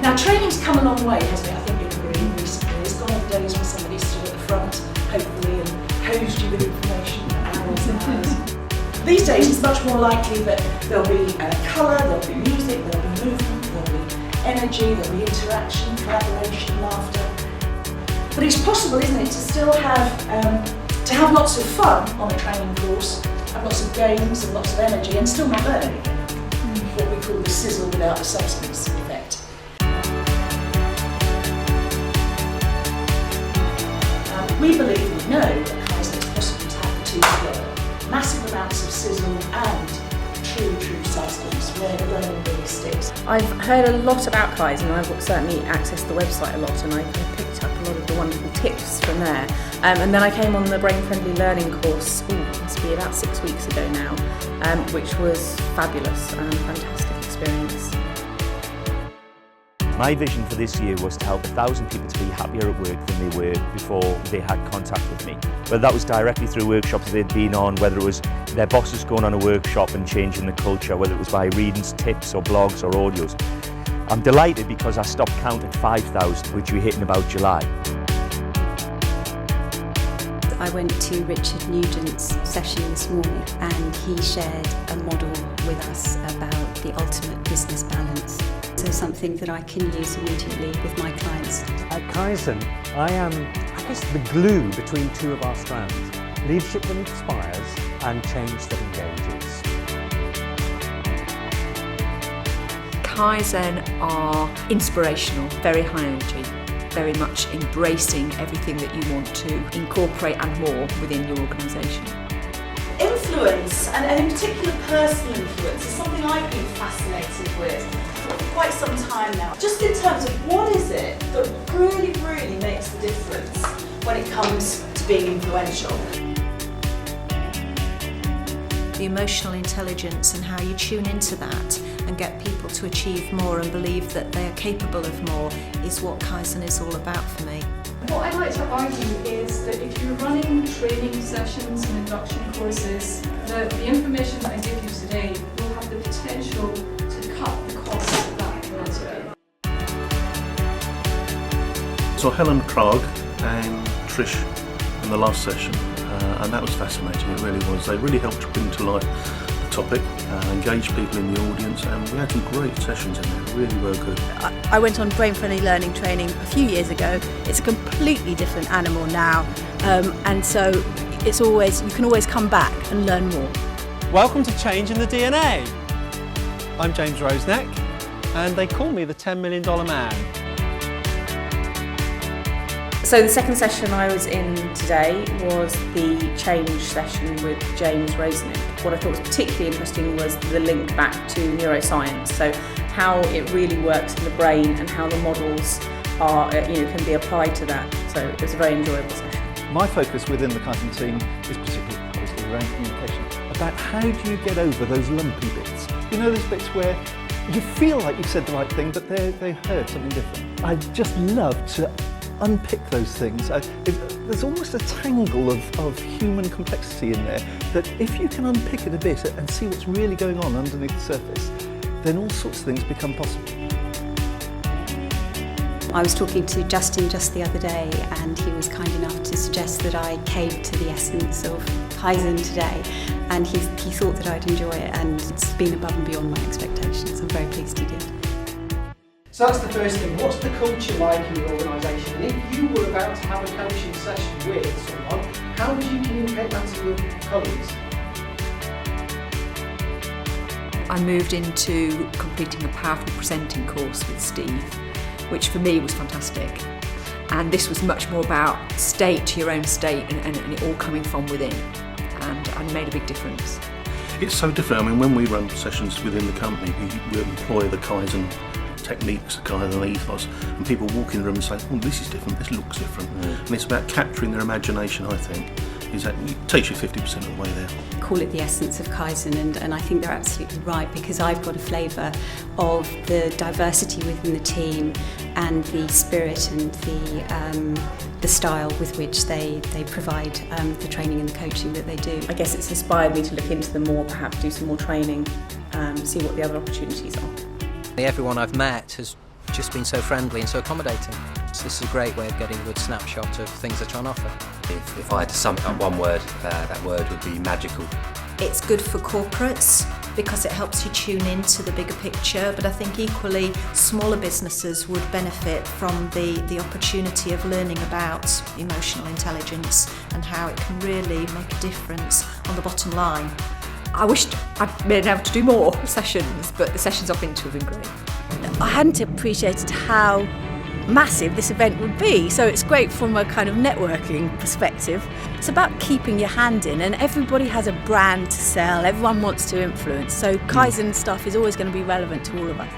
Now training's come a long way, hasn't it? I think you'll agree recently. It's gone on the days when somebody stood at the front, hopefully, and hosed you with information for hours and hours. These days it's much more likely that there'll be colour, there'll be music, there'll be movement, there'll be energy, there'll be interaction, collaboration, laughter. But it's possible, isn't it, to still have lots of fun on a training course, have lots of games and lots of energy, and still not learn anything. What we call the sizzle without the substance effect. We believe, we know that Kaizen is possible to have the two together. Massive amounts of sizzle and true substance where the learning really sticks. I've heard a lot about Kaizen. I've certainly accessed the website a lot, and I picked up a lot of the wonderful tips from there. And then I came on the brain-friendly learning course, must be about 6 weeks ago now, which was fabulous and fantastic experience. My vision for this year was to help 1,000 people to be happier at work than they were before they had contact with me. Whether that was directly through workshops they'd been on, whether it was their bosses going on a workshop and changing the culture, whether it was by readings, tips or blogs or audios. I'm delighted because I stopped count at 5,000, which we hit in about July. I went to Richard Nugent's session this morning and he shared a model with us about the ultimate business balance. So something that I can use immediately with my clients. At Kaizen, I am, the glue between two of our strands. Leadership that inspires and change that engages. Kaizen are inspirational, very high energy, very much embracing everything that you want to incorporate and more within your organisation. Influence, and in particular personal influence, is something I've been fascinated with for quite some time now. Just in terms of what is it that really makes the difference when it comes to being influential. The emotional intelligence and how you tune into that and get people to achieve more and believe that they are capable of more is what Kaizen is all about for me. What I'd like to argue is that if you're running training sessions and induction courses, the information that I give you today will have the potential to cut the cost of that dramatically. So Helen Krog and Trish in the last session, and that was fascinating, it really was. They really helped to bring to life the topic, engage people in the audience, and we had some great sessions in there, really were good. I went on brain-friendly learning training a few years ago. It's a completely different animal now, and so you can always come back and learn more. Welcome to Change in the DNA. I'm James Roseneck, and they call me the $10 million man. So the second session I was in today was the change session with James Roseneck. What I thought was particularly interesting was the link back to neuroscience, so how it really works in the brain and how the models are, can be applied to that. So it was a very enjoyable session. My focus within the Kaizen team is particularly obviously around communication, about how do you get over those lumpy bits. You know, those bits where you feel like you've said the right thing, but they heard something different. I just love to unpick those things. There's almost a tangle of human complexity in there that if you can unpick it a bit and see what's really going on underneath the surface, then all sorts of things become possible. I was talking to Justin just the other day and he was kind enough to suggest that I cave to the essence of Kaizen today, and he thought that I'd enjoy it, and it's been above and beyond my expectations. I'm very pleased he did. So that's the first thing. What's the culture like in your organisation? And if you were about to have a coaching session with someone, how would you communicate that to your colleagues? I moved into completing a powerful presenting course with Steve, which for me was fantastic. And this was much more about state, your own state, and it all coming from within. And made a big difference. It's so different. I mean, when we run sessions within the company, we employ the Kaizen techniques, the Kaizen ethos, and people walk in the room and say, oh, this is different, this looks different. And it's about capturing their imagination, I think. It takes you 50% of the way there. Call it the essence of Kaizen, and I think they're absolutely right, because I've got a flavour of the diversity within the team and the spirit and the style with which they provide the training and the coaching that they do. I guess it's inspired me to look into them more, perhaps do some more training, see what the other opportunities are. Everyone I've met has just been so friendly and so accommodating. So this is a great way of getting a good snapshot of things that are on offer. If I had to sum it up one word, that word would be magical. It's good for corporates because it helps you tune into the bigger picture, but I think equally smaller businesses would benefit from the opportunity of learning about emotional intelligence and how it can really make a difference on the bottom line. I wished I'd been able to do more sessions, but the sessions I've been to have been great. I hadn't appreciated how massive this event would be, so it's great from a kind of networking perspective. It's about keeping your hand in, and everybody has a brand to sell, everyone wants to influence, so Kaizen stuff is always going to be relevant to all of us.